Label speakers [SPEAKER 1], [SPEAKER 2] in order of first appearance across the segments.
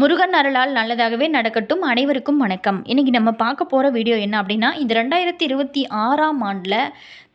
[SPEAKER 1] முருகன் அருளால் நல்லதாகவே நடக்கட்டும். அனைவருக்கும் வணக்கம். இன்றைக்கி நம்ம பார்க்க போகிற வீடியோ என்ன அப்படின்னா, இந்த 2026ஆம் ஆண்டில்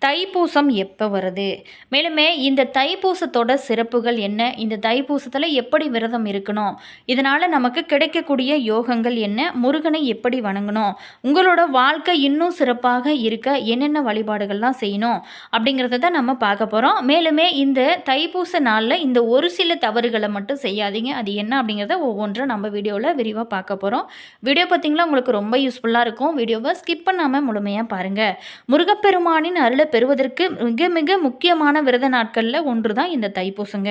[SPEAKER 1] தைப்பூசம் எப்போ வருது, மேலுமே இந்த தைப்பூசத்தோட சிறப்புகள் என்ன, இந்த தைப்பூசத்தில் எப்படி விரதம் இருக்கணும், இதனால் நமக்கு கிடைக்கக்கூடிய யோகங்கள் என்ன, முருகனை எப்படி வணங்கணும், உங்களோட வாழ்க்கை இன்னும் சிறப்பாக இருக்க என்னென்ன வழிபாடுகள்லாம் செய்யணும் அப்படிங்கிறத தான் நம்ம பார்க்க போகிறோம். மேலுமே இந்த தைப்பூச நாளில் இந்த ஒரு சில தவறுகளை மட்டும் செய்யாதீங்க. அது என்ன அப்படிங்கிறத ஒவ்வொன்றும் நம்ம வீடியோவில் விரிவாக பார்க்க போகிறோம். வீடியோ பார்த்திங்களா உங்களுக்கு ரொம்ப யூஸ்ஃபுல்லாக இருக்கும். வீடியோவை ஸ்கிப் பண்ணாமல் முழுமையாக பாருங்கள். முருகப்பெருமானின் அருளை பெறுவதற்கு மிக மிக முக்கியமான விரத நாட்களில் ஒன்று தான் இந்த தைப்பூசங்க.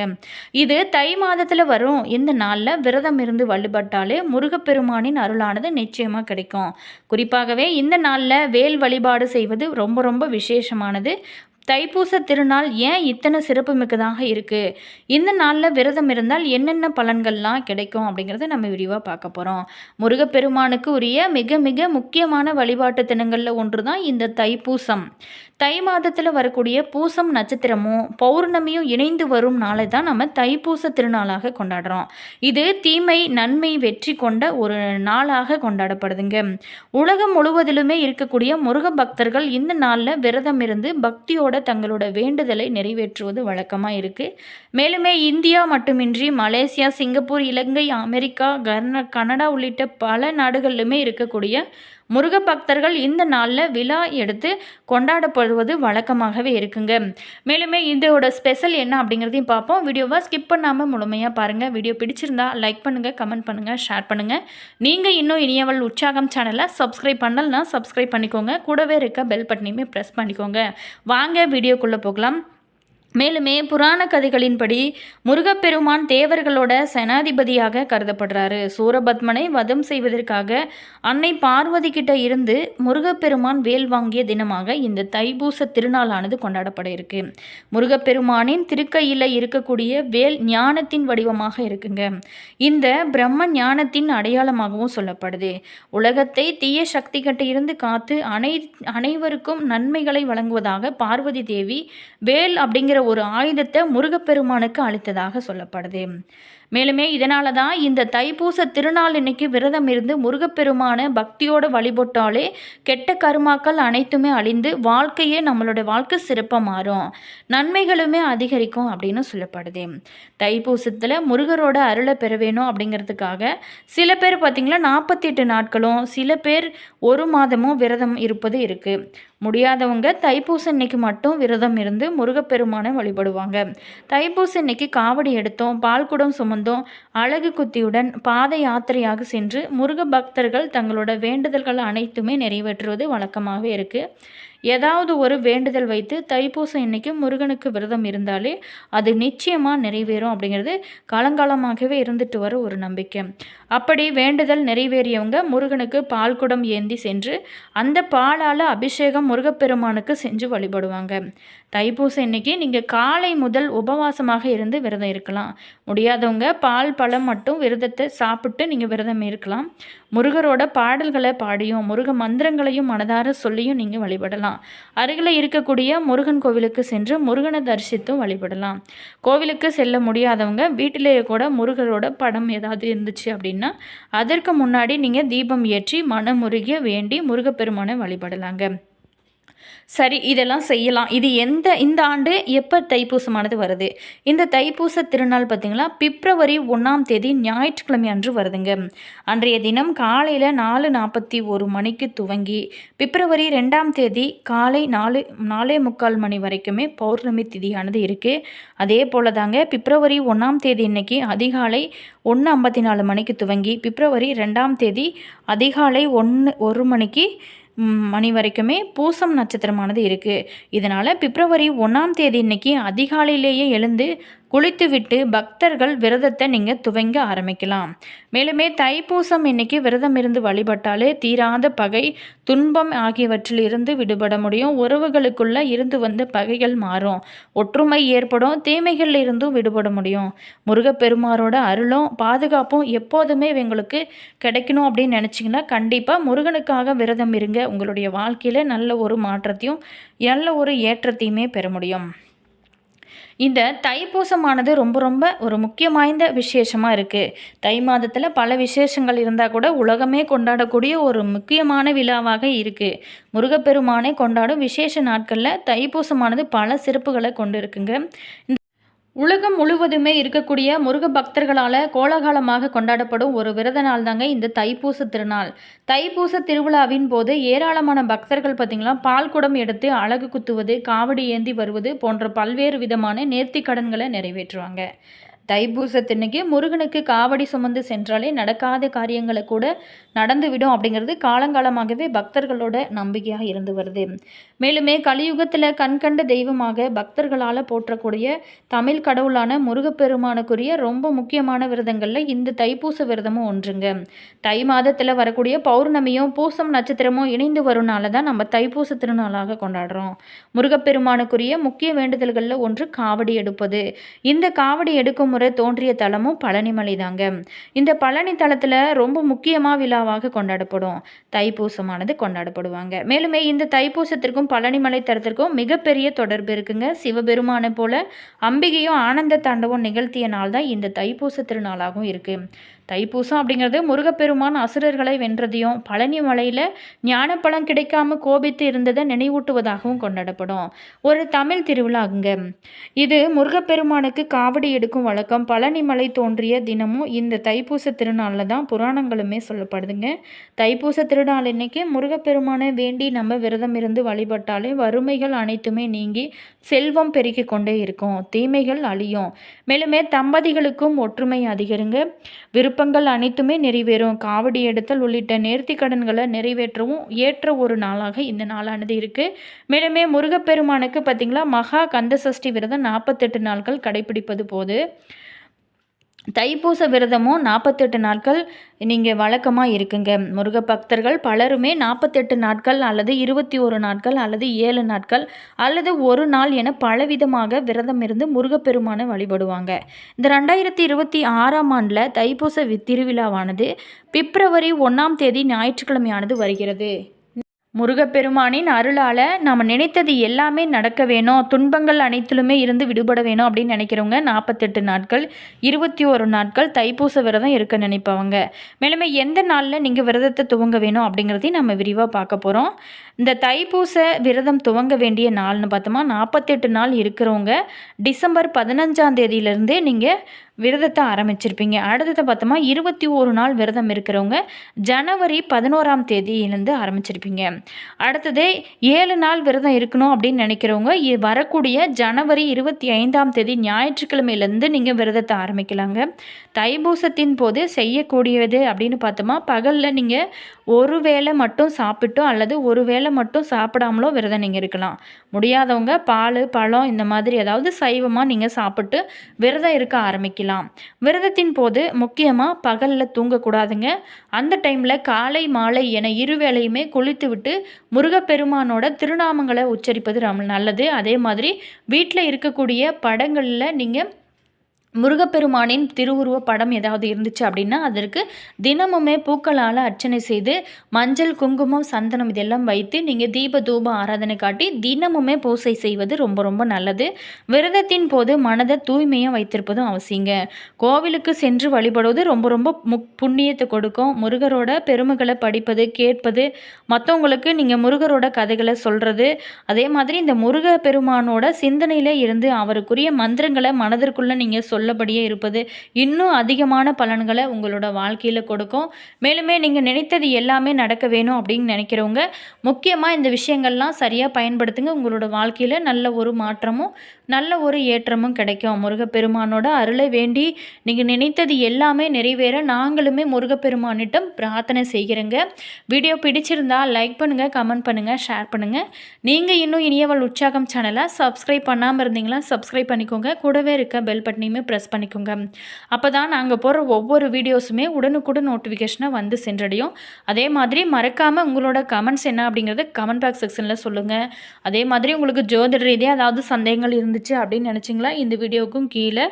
[SPEAKER 1] இது தை மாதத்தில் வரும் இந்த நாளில் விரதம் இருந்து வழிபட்டாலே முருகப்பெருமானின் அருளானது நிச்சயமாக கிடைக்கும். குறிப்பாகவே இந்த நாளில் வேல் வழிபாடு செய்வது ரொம்ப ரொம்ப விசேஷமானது. தைப்பூச திருநாள் ஏன் இத்தனை சிறப்புமிக்கதாக இருக்குது, இந்த நாளில் விரதம் இருந்தால் என்னென்ன பலன்கள்லாம் கிடைக்கும் அப்படிங்கிறத நம்ம விரிவாக பார்க்க போகிறோம். முருகப்பெருமானுக்கு உரிய மிக மிக முக்கியமான வழிபாட்டு தினங்களில் ஒன்று தான் இந்த தைப்பூசம். தை மாதத்தில் வரக்கூடிய பூசம் நட்சத்திரமும் பௌர்ணமியும் இணைந்து வரும் நாளை தான் நம்ம தைப்பூச திருநாளாக கொண்டாடுறோம். இது தீமை நன்மை வெற்றி கொண்ட ஒரு நாளாக கொண்டாடப்படுதுங்க. உலகம் முழுவதிலுமே இருக்கக்கூடிய முருக பக்தர்கள் இந்த நாளில் விரதம் இருந்து பக்தியோட தங்களோட வேண்டுதலை நிறைவேற்றுவது வழக்கமாக இருக்குது. மேலுமே இந்தியா மட்டுமின்றி மலேசியா, சிங்கப்பூர், இலங்கை, அமெரிக்கா, கனடா உள்ளிட்ட பல நாடுகளிலுமே இருக்கக்கூடிய முருக பக்தர்கள் இந்த நாளில் விழா எடுத்து கொண்டாடப்படுவது வழக்கமாகவே இருக்குங்க. மேலுமே இதோட ஸ்பெஷல் என்ன அப்படிங்கிறதையும் பார்ப்போம். வீடியோவை ஸ்கிப் பண்ணாமல் முழுமையாக பாருங்கள். வீடியோ பிடிச்சிருந்தா லைக் பண்ணுங்கள், கமெண்ட் பண்ணுங்கள், ஷேர் பண்ணுங்கள். நீங்கள் இன்னும் இனியவள் உற்சாகம் சேனலை சப்ஸ்கிரைப் பண்ணலன்னா சப்ஸ்கிரைப் பண்ணிக்கோங்க. கூடவே இருக்க பெல் பட்டனையுமே ப்ரெஸ் பண்ணிக்கோங்க. வாங்க வீடியோக்குள்ளே போகலாம். மேலுமே புராண கதைகளின்படி முருகப்பெருமான் தேவர்களோட சேனாதிபதியாக கருதப்படுறாரு. சூரபத்மனை வதம் செய்வதற்காக அன்னை பார்வதி கிட்ட இருந்து முருகப்பெருமான் வேல் வாங்கிய தினமாக இந்த தைப்பூச திருநாளானது கொண்டாடப்பட இருக்கு. முருகப்பெருமானின் திருக்கையில் இருக்கக்கூடிய வேல் ஞானத்தின் வடிவமாக இருக்குங்க. இந்த பிரம்ம ஞானத்தின் அடையாளமாகவும் சொல்லப்படுது. உலகத்தை தீய சக்தி கிட்ட இருந்து காத்து அனைவருக்கும் நன்மைகளை வழங்குவதாக பார்வதி தேவி வேல் அப்படிங்கிற ஒரு ஆயுதத்தை முருகப்பெருமானுக்கு அளித்ததாக சொல்லப்படுது. மேலுமே இதனால தான் இந்த தைப்பூச திருநாள் இன்னைக்கு விரதம் இருந்து முருகப்பெருமான பக்தியோடு வழிபட்டாலே கெட்ட கருமாக்கள் அனைத்துமே அழிந்து வாழ்க்கையே நம்மளோட வாழ்க்கை சிறப்பாக மாறும், நன்மைகளுமே அதிகரிக்கும் அப்படின்னு சொல்லப்படுது. தைப்பூசத்தில் முருகரோட அருளை பெற வேணும் அப்படிங்கிறதுக்காக சில பேர் பார்த்திங்களா 48 நாட்களும், சில பேர் ஒரு மாதமும் விரதம் இருப்பது இருக்குது. முடியாதவங்க தைப்பூசம் இன்னைக்கு மட்டும் விரதம் இருந்து முருகப்பெருமானை வழிபடுவாங்க. தைப்பூசம் இன்னைக்கு காவடி எடுத்தோம், பால்குடம் சுமந்தோம், அழகு குத்தியுடன் பாத யாத்திரையாக சென்று முருக பக்தர்கள் தங்களோட வேண்டுதல்கள் அனைத்துமே நிறைவேற்றுவது வழக்கமாகவே இருக்குது. ஏதாவது ஒரு வேண்டுதல் வைத்து தைப்பூசம் இன்னைக்கு முருகனுக்கு விரதம் இருந்தாலே அது நிச்சயமாக நிறைவேறும் அப்படிங்கிறது காலங்காலமாகவே இருந்துட்டு வர ஒரு நம்பிக்கை. அப்படி வேண்டுதல் நிறைவேறியவங்க முருகனுக்கு பால்குடம் ஏந்தி சென்று அந்த பாலால் அபிஷேகம் முருகப்பெருமானுக்கு செஞ்சு வழிபடுவாங்க. தைப்பூசம் இன்னைக்கு நீங்கள் காலை முதல் உபவாசமாக இருந்து விரதம் இருக்கலாம். முடியாதவங்க பால் பழம் மட்டும் விரதத்தை சாப்பிட்டு நீங்கள் விரதம் இருக்கலாம். முருகரோட பாடல்களை பாடியும் முருக மந்திரங்களையும் மனதார சொல்லியும் நீங்கள் வழிபடலாம். அருகில் இருக்கக்கூடிய முருகன் கோவிலுக்கு சென்று முருகனை தரிசித்தும் வழிபடலாம். கோவிலுக்கு செல்ல முடியாதவங்க வீட்டிலேயே கூட முருகரோட படம் ஏதாவது இருந்துச்சு அப்படின்னா அதற்கு முன்னாடி நீங்கள் தீபம் ஏற்றி மனமுருகிய வேண்டி முருகப்பெருமானை வழிபடலாங்க. சரி, இதெல்லாம் செய்யலாம். இது இந்த ஆண்டு எப்போ தைப்பூசமானது வருது? இந்த தைப்பூச திருநாள் பார்த்திங்களா பிப்ரவரி 1ஆம் தேதி ஞாயிற்றுக்கிழமை அன்று வருதுங்க. அன்றைய தினம் காலையில் 4:41 மணிக்கு துவங்கி பிப்ரவரி 2ஆம் தேதி காலை 4:45 மணி வரைக்குமே பௌர்ணமி திதியானது இருக்குது. அதே போல் தாங்க பிப்ரவரி 1ஆம் தேதி இன்னைக்கு அதிகாலை 1:54 மணிக்கு துவங்கி பிப்ரவரி 2ஆம் தேதி அதிகாலை 1 மணி வரைக்குமே பூசம் நட்சத்திரமானது இருக்குது. இதனால் பிப்ரவரி 1ஆம் தேதி இன்னைக்கு அதிகாலையிலேயே எழுந்து குளித்துவிட்டு பக்தர்கள் விரதத்தை நீங்கள் துவங்க ஆரம்பிக்கலாம். மேலுமே தைப்பூசம் இன்னைக்கு விரதம் இருந்து வழிபட்டாலே தீராத பகை துன்பம் ஆகியவற்றில் இருந்து விடுபட முடியும். உறவுகளுக்குள்ள இருந்து வந்த பகைகள் மாறும், ஒற்றுமை ஏற்படும், தீமைகளில் இருந்தும் விடுபட முடியும். முருகப்பெருமாரோட அருளும் பாதுகாப்பும் எப்போதுமே எங்களுக்கு கிடைக்கணும் அப்படின்னு நினச்சிங்கன்னா கண்டிப்பாக முருகனுக்காக விரதம் இருங்க. உங்களுடைய வாழ்க்கையில் நல்ல ஒரு மாற்றத்தையும் நல்ல ஒரு ஏற்றத்தையுமே பெற முடியும். இந்த தைப்பூசமானது ரொம்ப ரொம்ப ஒரு முக்கியம் வாய்ந்த விசேஷமாக இருக்குது. தை மாதத்தில் பல விசேஷங்கள் இருந்தால் கூட உலகமே கொண்டாடக்கூடிய ஒரு முக்கியமான விழாவாக இருக்குது. முருகப்பெருமானை கொண்டாடும் விசேஷ நாட்களில் தைப்பூசமானது பல சிறப்புகளை கொண்டு இருக்குங்க. உலகம் முழுவதுமே இருக்கக்கூடிய முருக பக்தர்களால் கோலாகலமாக கொண்டாடப்படும் ஒரு விரத நாள் தாங்க இந்த தைப்பூச திருநாள். தைப்பூச திருவிழாவின் போது ஏராளமான பக்தர்கள் பார்த்திங்களா பால் குடம் எடுத்து அலகு குத்துவது, காவடி ஏந்தி வருவது போன்ற பல்வேறு விதமான நேர்த்தி கடன்களை நிறைவேற்றுவாங்க. தைப்பூசத்தன்னைக்கு முருகனுக்கு காவடி சுமந்து சென்றாலே நடக்காத காரியங்களை கூட நடந்துவிடும் அப்படிங்கிறது காலங்காலமாகவே பக்தர்களோட நம்பிக்கையாக இருந்து வருது. மேலுமே கலியுகத்தில் கண்கண்ட தெய்வமாக பக்தர்களால் போற்றக்கூடிய தமிழ் கடவுளான முருகப்பெருமானுக்குரிய ரொம்ப முக்கியமான விரதங்களில் இந்த தைப்பூச விரதமும் ஒன்றுங்க. தை மாதத்தில் வரக்கூடிய பௌர்ணமியும் பூசம் நட்சத்திரமும் இணைந்து வரும்னால தான் நம்ம தைப்பூச திருநாளாக கொண்டாடுறோம். முருகப்பெருமானுக்குரிய முக்கிய வேண்டுதல்களில் ஒன்று காவடி எடுப்பது. இந்த காவடி எடுக்கும் முறை தோன்றிய தலமும் பழனிமலை தாங்க. இந்த பழனி தலத்தில் ரொம்ப முக்கியமாக விழாவாக கொண்டாடப்படும் தைப்பூசமானது கொண்டாடப்படுவாங்க. மேலுமே இந்த தைப்பூசத்திற்கும் பழனிமலை தலத்திற்கும் மிகப்பெரிய தொடர்பு இருக்குங்க. சிவபெருமானை போல அம்பிகையும் ஆனந்த தாண்டவம் நிகழ்த்திய நாள் தான் இந்த தைப்பூச திருநாளாகவும் இருக்கு. தைப்பூசம் அப்படிங்கிறது முருகப்பெருமான் அசுரர்களை வென்றதையும் பழனி மலையில் ஞானப்பழம் கிடைக்காம கோபித்து இருந்ததை நினைவூட்டுவதாகவும் கொண்டாடப்படும் ஒரு தமிழ் திருவிழாங்க. இது முருகப்பெருமானுக்கு காவடி எடுக்கும் வழக்கம் பழனி மலை தோன்றிய தினமும் இந்த தைப்பூச திருநாளில் தான் புராணங்களுமே சொல்லப்படுதுங்க. தைப்பூச திருநாள் இன்னைக்கு முருகப்பெருமானை வேண்டி நம்ம விரதம் இருந்து வழிபட்டாலே வறுமைகள் அனைத்துமே நீங்கி செல்வம் பெருகி கொண்டே இருக்கும், தீமைகள் அழியும். மேலுமே தம்பதிகளுக்கும் ஒற்றுமை அதிகரிங்க, விருப்பங்கள் அனைத்துமே நிறைவேறும், காவடி எடுத்தல் உள்ளிட்ட நேர்த்தி கடன்களை நிறைவேற்றவும் ஏற்ற ஒரு நாளாக இந்த நாளானது இருக்குது. மேலுமே முருகப்பெருமானுக்கு பார்த்திங்களா மகா கந்த சஷ்டி விரதம் 48 நாட்கள் கடைபிடிப்பது போது தைப்பூச விரதமும் 48 நாட்கள் நீங்கள் வழக்கமாக இருக்குங்க. முருக பக்தர்கள் பலருமே 48 நாட்கள் அல்லது 21 நாட்கள் அல்லது 7 நாட்கள் அல்லது ஒரு நாள் என பலவிதமாக விரதம் இருந்து முருகப்பெருமானை வழிபடுவாங்க. இந்த 2026ஆம் ஆண்டில் தைப்பூச திருவிழாவானது பிப்ரவரி 1ஆம் தேதி ஞாயிற்றுக்கிழமையானது வருகிறது. முருகப்பெருமானின் அருளால் நாம் நினைத்தது எல்லாமே நடக்க வேணும், துன்பங்கள் அனைத்திலுமே இருந்து விடுபட வேணும் அப்படின்னு நினைக்கிறவங்க 48 நாட்கள் 21 நாட்கள் தைப்பூச விரதம் இருக்க நினைப்பவங்க. மேலுமே எந்த நாளில் நீங்கள் விரதத்தை துவங்க வேணும் அப்படிங்கிறதையும் நம்ம விரிவாக பார்க்க போகிறோம். இந்த தைப்பூச விரதம் துவங்க வேண்டிய நாள்னு பார்த்தோமா 48 நாள் இருக்கிறவங்க டிசம்பர் 15ஆம் தேதியிலேருந்தே நீங்கள் விரதத்தை ஆரம்பிச்சிருப்பீங்க. அடுத்தது பார்த்தோமா 21 நாள் விரதம் இருக்கிறவங்க ஜனவரி 11ஆம் தேதியிலேருந்து ஆரம்பிச்சிருப்பீங்க. அடுத்தது 7 நாள் விரதம் இருக்கணும் அப்படின்னு நினைக்கிறவங்க வரக்கூடிய ஜனவரி 25ஆம் தேதி ஞாயிற்றுக்கிழமையிலேருந்து நீங்கள் விரதத்தை ஆரம்பிக்கலாங்க. தைப்பூசத்தின் போது செய்யக்கூடியது அப்படின்னு பார்த்தோமா பகலில் நீங்கள் ஒரு வேளை மட்டும் சாப்பிட்டோ அல்லது ஒரு வேளை மட்டும் சாப்பிடாமலோ விரதம் நீங்கள் இருக்கலாம். முடியாதவங்க பால் பழம் இந்த மாதிரி ஏதாவது சைவமாக நீங்கள் சாப்பிட்டு விரதம் இருக்க ஆரம்பிக்கலாம். விரதத்தின் போது முக்கியமாக பகலில் தூங்கக்கூடாதுங்க. அந்த டைமில் காலை மாலை என இருவேளையுமே குளித்து விட்டு முருகப்பெருமானோட திருநாமங்களை உச்சரிப்பது ரொம்ப நல்லது. அதே மாதிரி வீட்டில் இருக்கக்கூடிய படங்களில் நீங்கள் முருகப்பெருமானின் திருவுருவ படம் ஏதாவது இருந்துச்சு அப்படின்னா அதற்கு தினமுமே பூக்களால் அர்ச்சனை செய்து மஞ்சள் குங்குமம் சந்தனம் இதெல்லாம் வைத்து நீங்கள் தீப தூப ஆராதனை காட்டி தினமுமே பூசை செய்வது ரொம்ப ரொம்ப நல்லது. விரதத்தின் போது மனதை தூய்மையாக வைத்திருப்பதும் அவசியங்க. கோவிலுக்கு சென்று வழிபடுவது ரொம்ப ரொம்ப புண்ணியத்தை கொடுக்கும். முருகரோட பெருமைகளை படிப்பது கேட்பது, மற்றவங்களுக்கு நீங்கள் முருகரோட கதைகளை சொல்கிறது, அதே மாதிரி இந்த முருக பெருமானோட சிந்தனையிலே இருந்து அவருக்குரிய மந்திரங்களை மனதிற்குள்ளே நீங்கள் சொல்லபடியே இருப்பது இன்னும் அதிகமான பலன்களை உங்களோட வாழ்க்கையில் கொடுக்கும். மேலுமே நீங்கள் நினைத்தது எல்லாமே நடக்க வேணும் அப்படின்னு நினைக்கிறவங்க முக்கியமாக இந்த விஷயங்கள்லாம் சரியாக பயன்படுத்துங்க. உங்களோட வாழ்க்கையில் நல்ல ஒரு மாற்றமும் நல்ல ஒரு ஏற்றமும் கிடைக்கும். முருகப்பெருமானோட அருளை வேண்டி நீங்கள் நினைத்தது எல்லாமே நிறைவேற நாங்களுமே முருகப்பெருமானிடம் பிரார்த்தனை செய்கிறேங்க. வீடியோ பிடிச்சிருந்தா லைக் பண்ணுங்கள், கமெண்ட் பண்ணுங்கள், ஷேர் பண்ணுங்கள். நீங்கள் இன்னும் இனியவள் உற்சாகம் சேனலை சப்ஸ்கிரைப் பண்ணாமல் இருந்தீங்களா சப்ஸ்கிரைப் பண்ணிக்கோங்க. கூடவே இருக்க பெல் பட்டனையுமே ப்ரெஸ் பண்ணிக்கோங்க. அப்போ தான் நாங்கள் போடுற ஒவ்வொரு வீடியோஸுமே உடனுக்குடன் நோட்டிஃபிகேஷனாக வந்து சென்றடையும். அதே மாதிரி மறக்காமல் உங்களோட கமெண்ட்ஸ் என்ன அப்படிங்கிறத கமெண்ட் பாக்ஸ் செக்ஷனில் சொல்லுங்கள். அதே மாதிரி உங்களுக்கு ஜோதிட ரீதியாக ஏதாவது சந்தேகங்கள் இருந்துச்சு அப்படின்னு நினச்சிங்களா, இந்த வீடியோவுக்கும் கீழே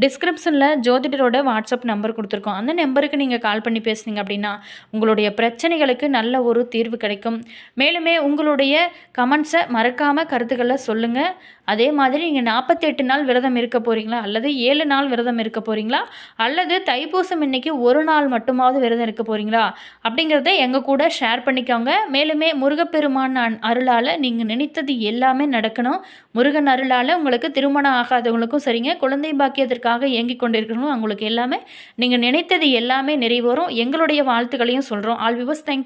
[SPEAKER 1] டிஸ்கிரிப்ஷனில் ஜோதிடரோட வாட்ஸ்அப் நம்பர் கொடுத்துருக்கோம். அந்த நம்பருக்கு நீங்கள் கால் பண்ணி பேசுனீங்க அப்படின்னா உங்களுடைய பிரச்சனைகளுக்கு நல்ல ஒரு தீர்வு கிடைக்கும். மேலுமே உங்களுடைய கமெண்ட்ஸை மறக்காமல் கருத்துக்களை சொல்லுங்கள். அதே மாதிரி நீங்கள் 48 நாள் விரதம் இருக்க போகிறீங்களா, அல்லது 7 நாள் விரதம் இருக்க போகிறீங்களா, அல்லது தைப்பூசம் இன்னைக்கு ஒரு நாள் மட்டுமாவது விரதம் இருக்க போகிறீங்களா அப்படிங்கிறத எங்கள் கூட ஷேர் பண்ணிக்கோங்க. மேலுமே முருகப்பெருமான் அருளால் நீங்கள் நினைத்தது எல்லாமே நடக்கணும். முருகன் அருளால் உங்களுக்கு திருமணம் ஆகாதவங்களுக்கும் சரிங்க, குழந்தை பாக்கியத்திற்காக இயங்கி கொண்டிருக்கணும், அவங்களுக்கு எல்லாமே நீங்கள் நினைத்தது எல்லாமே நிறைவேறும். எங்களுடைய வாழ்த்துக்களையும் சொல்கிறோம். All viewers, thank you.